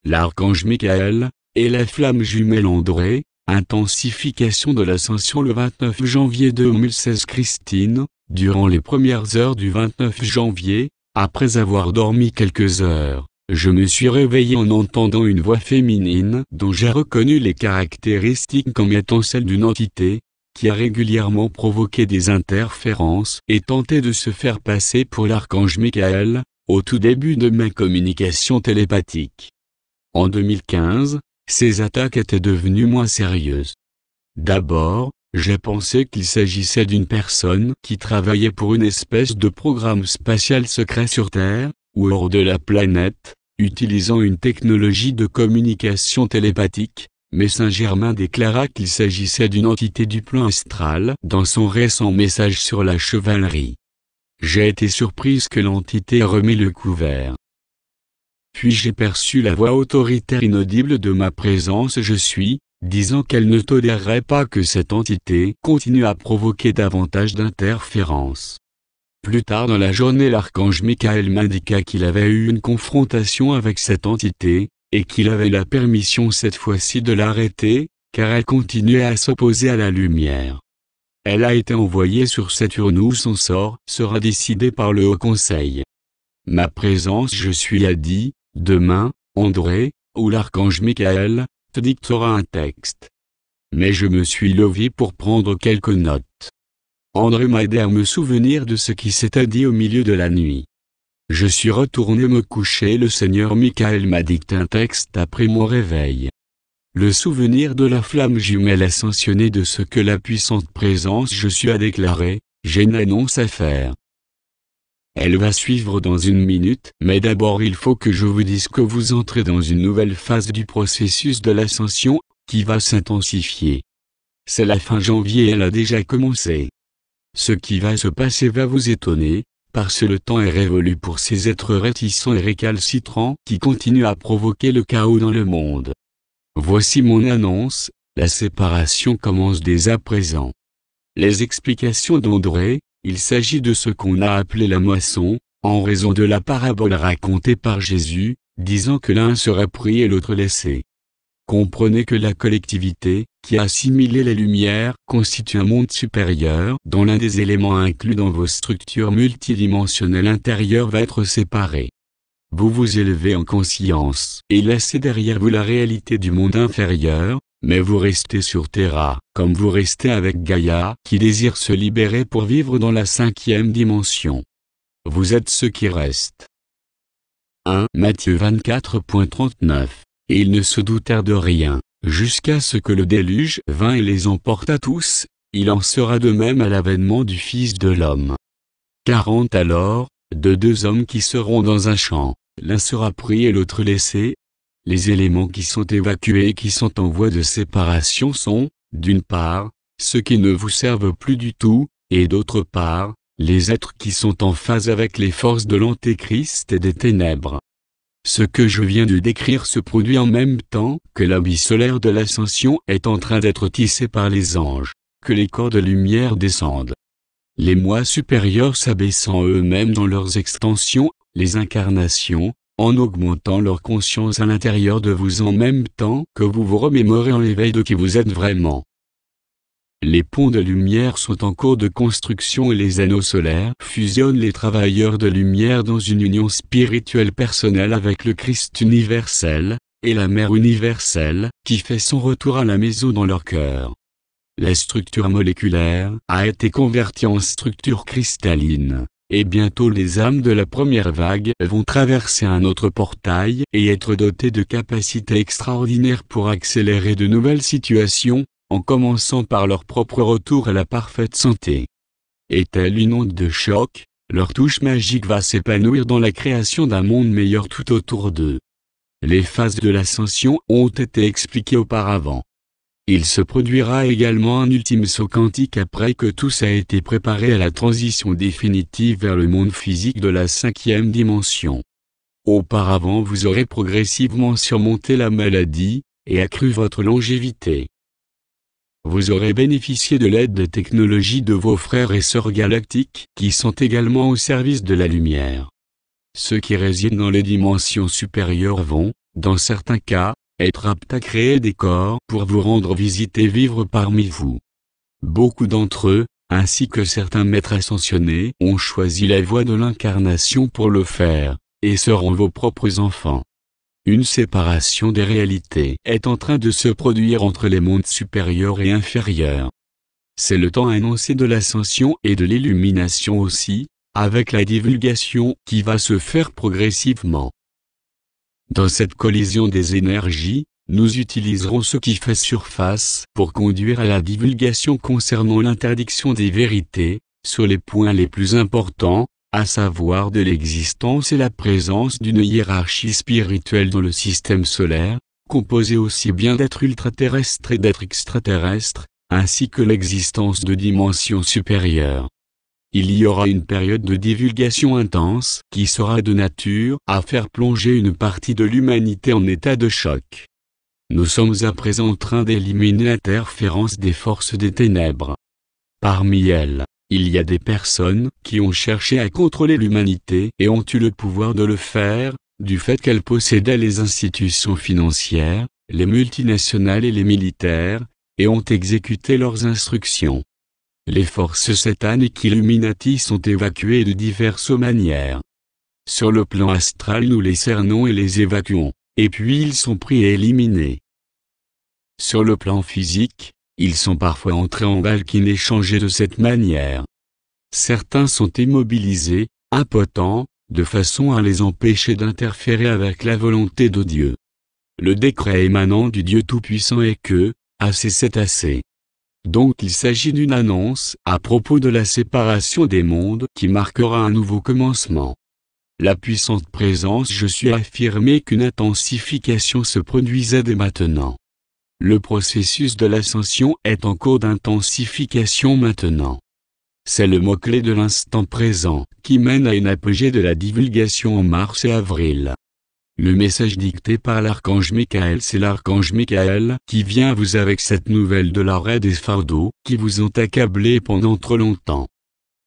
l'archange Michael, et la flamme jumelle André. Intensification de l'ascension le 29 janvier 2016. Christine, durant les premières heures du 29 janvier, après avoir dormi quelques heures, je me suis réveillé en entendant une voix féminine dont j'ai reconnu les caractéristiques comme étant celles d'une entité, qui a régulièrement provoqué des interférences et tenté de se faire passer pour l'archange Michael, au tout début de ma communication télépathique. En 2015, ces attaques étaient devenues moins sérieuses. D'abord, j'ai pensé qu'il s'agissait d'une personne qui travaillait pour une espèce de programme spatial secret sur Terre, ou hors de la planète, utilisant une technologie de communication télépathique, mais Saint-Germain déclara qu'il s'agissait d'une entité du plan astral dans son récent message sur la chevalerie. J'ai été surprise que l'entité ait remis le couvert. Puis j'ai perçu la voix autoritaire inaudible de ma présence je suis, disant qu'elle ne tolérerait pas que cette entité continue à provoquer davantage d'interférences. Plus tard dans la journée l'archange Michael m'indiqua qu'il avait eu une confrontation avec cette entité, et qu'il avait la permission cette fois-ci de l'arrêter, car elle continuait à s'opposer à la lumière. Elle a été envoyée sur Saturne où son sort sera décidé par le Haut Conseil. Ma présence je suis a dit, demain, André, ou l'archange Michael, te dictera un texte. Mais je me suis levé pour prendre quelques notes. André m'a aidé à me souvenir de ce qui s'était dit au milieu de la nuit. Je suis retourné me coucher et le Seigneur Michael m'a dicté un texte après mon réveil. Le souvenir de la flamme jumelle ascensionnée de ce que la puissante présence je suis a déclaré, j'ai une annonce à faire. Elle va suivre dans une minute, mais d'abord il faut que je vous dise que vous entrez dans une nouvelle phase du processus de l'ascension, qui va s'intensifier. C'est la fin janvier et elle a déjà commencé. Ce qui va se passer va vous étonner, parce que le temps est révolu pour ces êtres réticents et récalcitrants qui continuent à provoquer le chaos dans le monde. Voici mon annonce, la séparation commence dès à présent. Les explications d'André. Il s'agit de ce qu'on a appelé la moisson, en raison de la parabole racontée par Jésus, disant que l'un serait pris et l'autre laissé. Comprenez que la collectivité, qui a assimilé les lumières, constitue un monde supérieur, dont l'un des éléments inclus dans vos structures multidimensionnelles intérieures va être séparé. Vous vous élevez en conscience, et laissez derrière vous la réalité du monde inférieur, mais vous restez sur Terra, comme vous restez avec Gaïa, qui désire se libérer pour vivre dans la 5e dimension. Vous êtes ceux qui restent. 1 Matthieu 24.39 Et ils ne se doutèrent de rien, jusqu'à ce que le déluge vint et les emporta tous, il en sera de même à l'avènement du Fils de l'homme. 40 Alors, de deux hommes qui seront dans un champ, l'un sera pris et l'autre laissé. Les éléments qui sont évacués et qui sont en voie de séparation sont, d'une part, ceux qui ne vous servent plus du tout, et d'autre part, les êtres qui sont en phase avec les forces de l'Antéchrist et des ténèbres. Ce que je viens de décrire se produit en même temps que l'habit solaire de l'ascension est en train d'être tissé par les anges, que les corps de lumière descendent. Les moi supérieurs s'abaissant eux-mêmes dans leurs extensions, les incarnations, en augmentant leur conscience à l'intérieur de vous en même temps que vous vous remémorez en l'éveil de qui vous êtes vraiment. Les ponts de lumière sont en cours de construction et les anneaux solaires fusionnent les travailleurs de lumière dans une union spirituelle personnelle avec le Christ universel, et la Mère universelle, qui fait son retour à la maison dans leur cœur. La structure moléculaire a été convertie en structure cristalline. Et bientôt les âmes de la première vague vont traverser un autre portail et être dotées de capacités extraordinaires pour accélérer de nouvelles situations, en commençant par leur propre retour à la parfaite santé. Et telle une onde de choc, leur touche magique va s'épanouir dans la création d'un monde meilleur tout autour d'eux. Les phases de l'ascension ont été expliquées auparavant. Il se produira également un ultime saut quantique après que tout ça a été préparé à la transition définitive vers le monde physique de la 5e dimension. Auparavant vous aurez progressivement surmonté la maladie, et accru votre longévité. Vous aurez bénéficié de l'aide des technologies de vos frères et sœurs galactiques qui sont également au service de la lumière. Ceux qui résident dans les dimensions supérieures vont, dans certains cas, être apte à créer des corps pour vous rendre visite et vivre parmi vous. Beaucoup d'entre eux, ainsi que certains maîtres ascensionnés, ont choisi la voie de l'incarnation pour le faire, et seront vos propres enfants. Une séparation des réalités est en train de se produire entre les mondes supérieurs et inférieurs. C'est le temps annoncé de l'ascension et de l'illumination aussi, avec la divulgation qui va se faire progressivement. Dans cette collision des énergies, nous utiliserons ce qui fait surface pour conduire à la divulgation concernant l'interdiction des vérités, sur les points les plus importants, à savoir de l'existence et la présence d'une hiérarchie spirituelle dans le système solaire, composée aussi bien d'êtres ultraterrestres et d'êtres extraterrestres, ainsi que l'existence de dimensions supérieures. Il y aura une période de divulgation intense qui sera de nature à faire plonger une partie de l'humanité en état de choc. Nous sommes à présent en train d'éliminer l'interférence des forces des ténèbres. Parmi elles, il y a des personnes qui ont cherché à contrôler l'humanité et ont eu le pouvoir de le faire, du fait qu'elles possédaient les institutions financières, les multinationales et les militaires, et ont exécuté leurs instructions. Les forces sataniques Illuminati sont évacuées de diverses manières. Sur le plan astral nous les cernons et les évacuons, et puis ils sont pris et éliminés. Sur le plan physique, ils sont parfois entrés en Valkyne et changés de cette manière. Certains sont immobilisés, impotents, de façon à les empêcher d'interférer avec la volonté de Dieu. Le décret émanant du Dieu Tout-Puissant est que, assez c'est assez. Donc il s'agit d'une annonce à propos de la séparation des mondes qui marquera un nouveau commencement. La puissante présence Je suis a affirmé qu'une intensification se produisait dès maintenant. Le processus de l'ascension est en cours d'intensification maintenant. C'est le mot-clé de l'instant présent qui mène à une apogée de la divulgation en mars et avril. Le message dicté par l'archange Michael, c'est l'archange Michael qui vient à vous avec cette nouvelle de l'arrêt des fardeaux qui vous ont accablé pendant trop longtemps.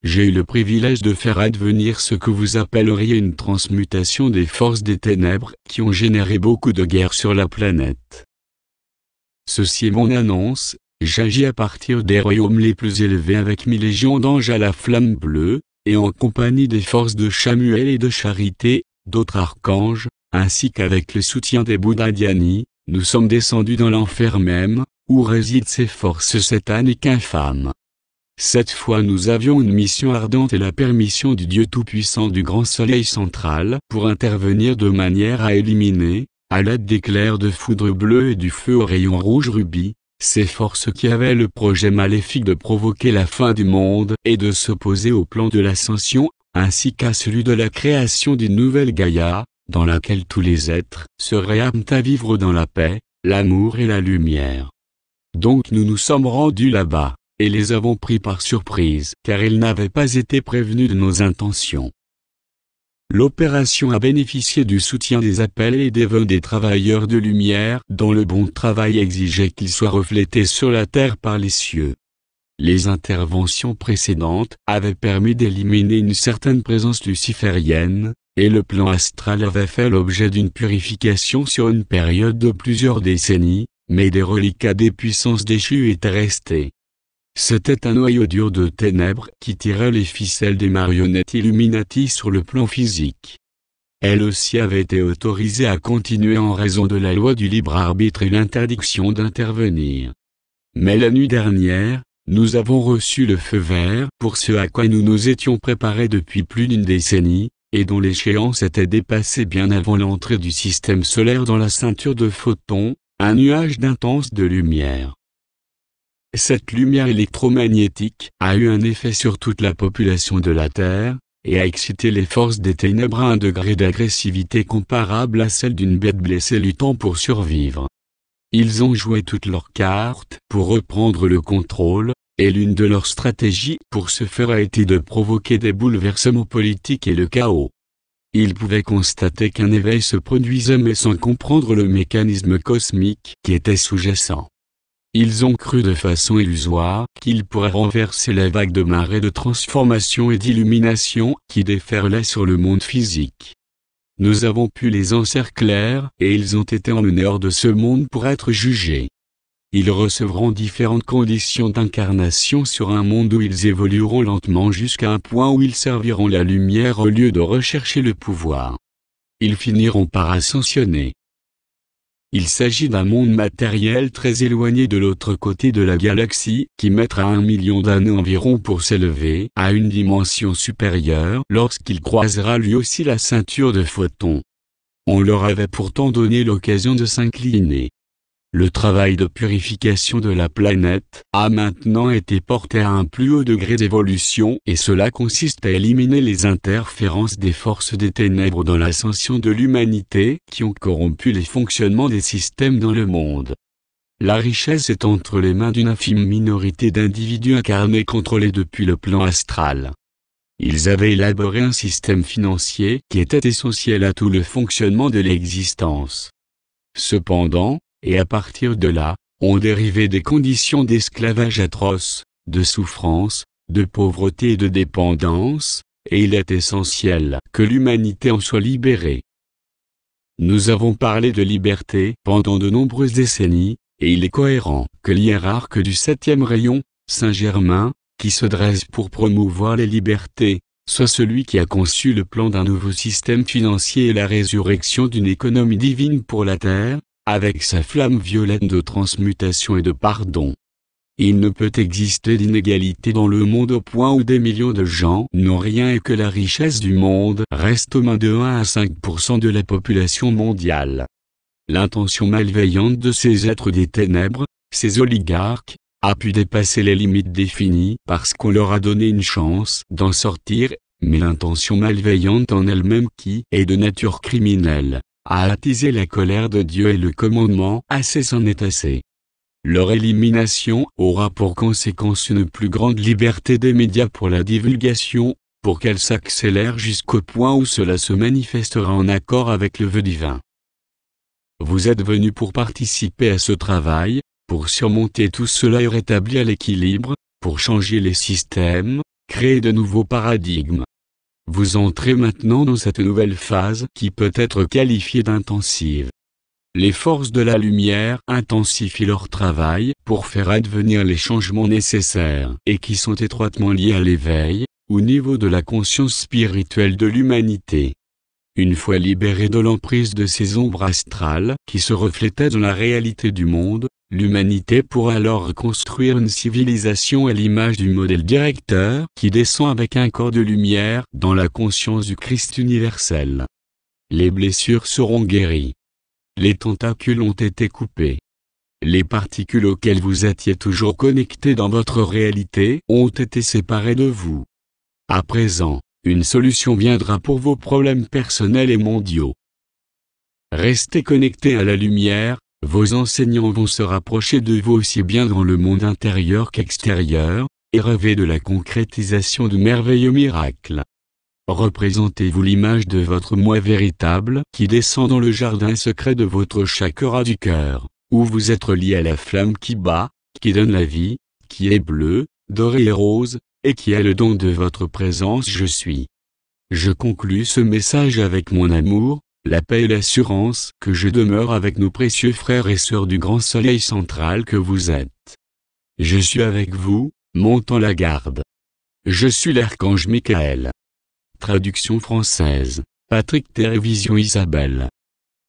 J'ai eu le privilège de faire advenir ce que vous appelleriez une transmutation des forces des ténèbres qui ont généré beaucoup de guerres sur la planète. Ceci est mon annonce, j'agis à partir des royaumes les plus élevés avec 1000 légions d'anges à la flamme bleue, et en compagnie des forces de Chamuel et de Charité, d'autres archanges, ainsi qu'avec le soutien des Bouddhas Dhyani, nous sommes descendus dans l'enfer même, où résident ces forces sataniques infâmes. Cette fois nous avions une mission ardente et la permission du Dieu Tout-Puissant du Grand Soleil Central pour intervenir de manière à éliminer, à l'aide d'éclairs de foudre bleue et du feu au rayon rouge rubis, ces forces qui avaient le projet maléfique de provoquer la fin du monde et de s'opposer au plan de l'ascension, ainsi qu'à celui de la création d'une nouvelle Gaïa, dans laquelle tous les êtres seraient aptes à vivre dans la paix, l'amour et la lumière. Donc nous nous sommes rendus là-bas, et les avons pris par surprise, car ils n'avaient pas été prévenus de nos intentions. L'opération a bénéficié du soutien des appels et des vœux des travailleurs de lumière dont le bon travail exigeait qu'ils soient reflétés sur la terre par les cieux. Les interventions précédentes avaient permis d'éliminer une certaine présence luciférienne, et le plan astral avait fait l'objet d'une purification sur une période de plusieurs décennies, mais des reliquats des puissances déchues étaient restés. C'était un noyau dur de ténèbres qui tirait les ficelles des marionnettes Illuminati sur le plan physique. Elle aussi avait été autorisée à continuer en raison de la loi du libre arbitre et l'interdiction d'intervenir. Mais la nuit dernière, nous avons reçu le feu vert pour ce à quoi nous nous étions préparés depuis plus d'une décennie, et dont l'échéance était dépassée bien avant l'entrée du système solaire dans la ceinture de photons, un nuage d'intense de lumière. Cette lumière électromagnétique a eu un effet sur toute la population de la Terre, et a excité les forces des ténèbres à un degré d'agressivité comparable à celle d'une bête blessée luttant pour survivre. Ils ont joué toutes leurs cartes pour reprendre le contrôle, et l'une de leurs stratégies pour ce faire a été de provoquer des bouleversements politiques et le chaos. Ils pouvaient constater qu'un éveil se produisait mais sans comprendre le mécanisme cosmique qui était sous-jacent. Ils ont cru de façon illusoire qu'ils pourraient renverser la vague de marée de transformation et d'illumination qui déferlait sur le monde physique. Nous avons pu les encercler et ils ont été emmenés hors de ce monde pour être jugés. Ils recevront différentes conditions d'incarnation sur un monde où ils évolueront lentement jusqu'à un point où ils serviront la lumière au lieu de rechercher le pouvoir. Ils finiront par ascensionner. Il s'agit d'un monde matériel très éloigné de l'autre côté de la galaxie, qui mettra 1 million d'années environ pour s'élever à une dimension supérieure lorsqu'il croisera lui aussi la ceinture de photons. On leur avait pourtant donné l'occasion de s'incliner. Le travail de purification de la planète a maintenant été porté à un plus haut degré d'évolution et cela consiste à éliminer les interférences des forces des ténèbres dans l'ascension de l'humanité qui ont corrompu les fonctionnements des systèmes dans le monde. La richesse est entre les mains d'une infime minorité d'individus incarnés contrôlés depuis le plan astral. Ils avaient élaboré un système financier qui était essentiel à tout le fonctionnement de l'existence. Cependant, et à partir de là, ont dérivé des conditions d'esclavage atroces, de souffrance, de pauvreté et de dépendance, et il est essentiel que l'humanité en soit libérée. Nous avons parlé de liberté pendant de nombreuses décennies, et il est cohérent que l'hiérarque du 7e rayon, Saint Germain, qui se dresse pour promouvoir les libertés, soit celui qui a conçu le plan d'un nouveau système financier et la résurrection d'une économie divine pour la Terre, avec sa flamme violette de transmutation et de pardon. Il ne peut exister d'inégalité dans le monde au point où des millions de gens n'ont rien et que la richesse du monde reste aux mains de 1 à 5% de la population mondiale. L'intention malveillante de ces êtres des ténèbres, ces oligarques, a pu dépasser les limites définies parce qu'on leur a donné une chance d'en sortir, mais l'intention malveillante en elle-même qui est de nature criminelle, a attisé la colère de Dieu et le commandement « assez c'en est assez ». Leur élimination aura pour conséquence une plus grande liberté des médias pour la divulgation, pour qu'elle s'accélère jusqu'au point où cela se manifestera en accord avec le vœu divin. Vous êtes venus pour participer à ce travail, pour surmonter tout cela et rétablir l'équilibre, pour changer les systèmes, créer de nouveaux paradigmes. Vous entrez maintenant dans cette nouvelle phase qui peut être qualifiée d'intensive. Les forces de la lumière intensifient leur travail pour faire advenir les changements nécessaires et qui sont étroitement liés à l'éveil, au niveau de la conscience spirituelle de l'humanité. Une fois libérée de l'emprise de ces ombres astrales qui se reflétaient dans la réalité du monde, l'humanité pourra alors reconstruire une civilisation à l'image du modèle directeur qui descend avec un corps de lumière dans la conscience du Christ universel. Les blessures seront guéries. Les tentacules ont été coupés. Les particules auxquelles vous étiez toujours connectés dans votre réalité ont été séparées de vous. À présent, une solution viendra pour vos problèmes personnels et mondiaux. Restez connectés à la lumière, vos enseignants vont se rapprocher de vous aussi bien dans le monde intérieur qu'extérieur, et rêver de la concrétisation de merveilleux miracles. Représentez-vous l'image de votre moi véritable qui descend dans le jardin secret de votre chakra du cœur, où vous êtes relié à la flamme qui bat, qui donne la vie, qui est bleue, dorée et rose, et qui est le don de votre présence je suis. Je conclus ce message avec mon amour, la paix et l'assurance que je demeure avec nos précieux frères et sœurs du grand soleil central que vous êtes. Je suis avec vous, montant la garde. Je suis l'archange Michael. Traduction française, Patrick Télévision Isabelle.